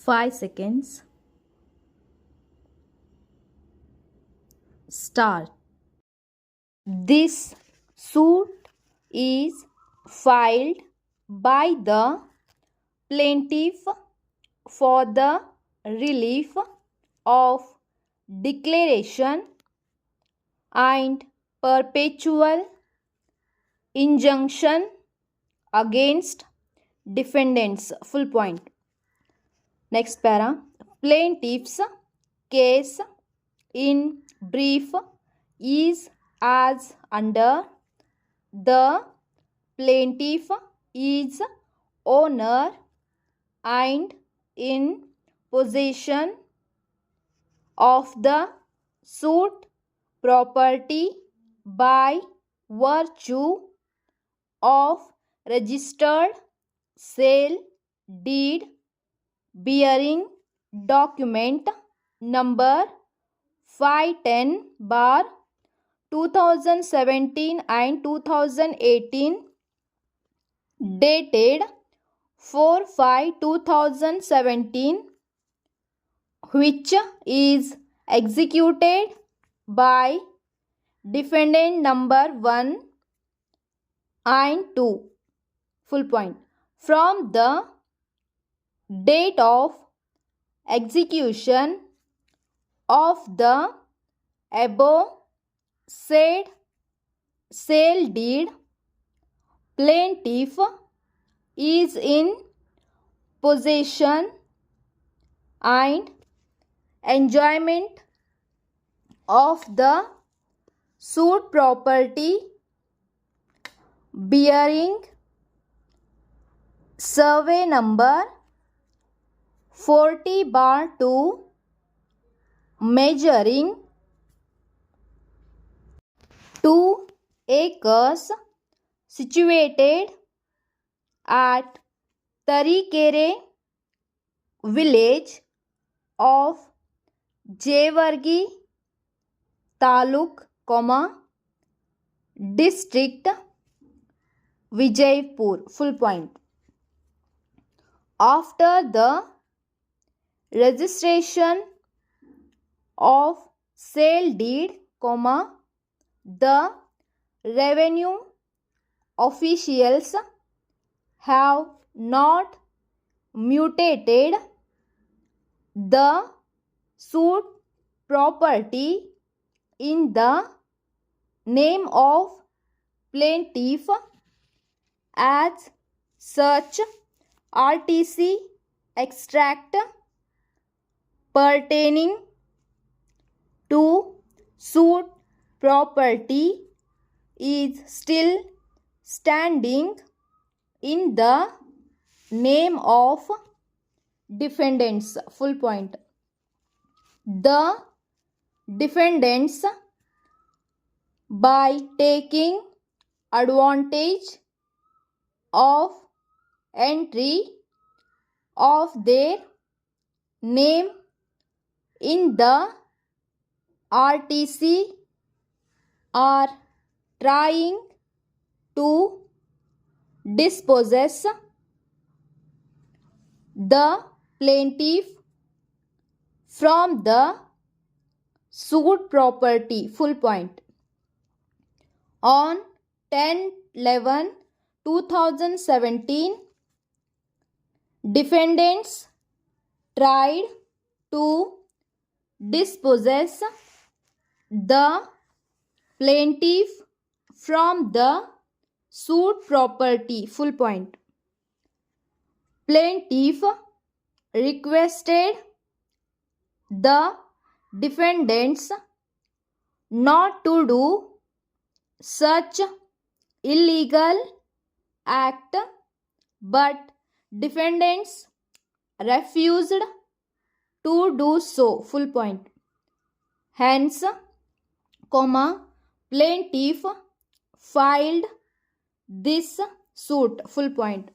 5 seconds. Start. This suit is filed by the plaintiff for the relief of declaration and perpetual injunction against defendants. Full point. Next para. Plaintiff's case in brief is as under. The plaintiff is owner and in possession of the suit property by virtue of registered sale deed bearing document number 510 bar 2017 and 2018 dated 4/5/2017, which is executed by defendant number 1 and 2. Full point. From the date of execution of the above said sale deed, plaintiff is in possession and enjoyment of the suit property bearing survey number 40/2, measuring 2 acres, situated at Tarikere village of Jevargi Taluk, district Vijaypur. Full point. After the registration of sale deed, the revenue officials have not mutated the suit property in the name of plaintiff as such. RTC extract pertaining to suit property is still standing in the name of defendants. Full point. The defendants, by taking advantage of entry of their name in the RTC, are trying to dispossess the plaintiff from the suit property. Full point. On 10/11/2017, defendants tried to dispossess the plaintiff from the suit property. Full point. Plaintiff requested the defendants not to do such illegal act, but defendants refused to do so. Full point. Hence, plaintiff filed this suit. Full point.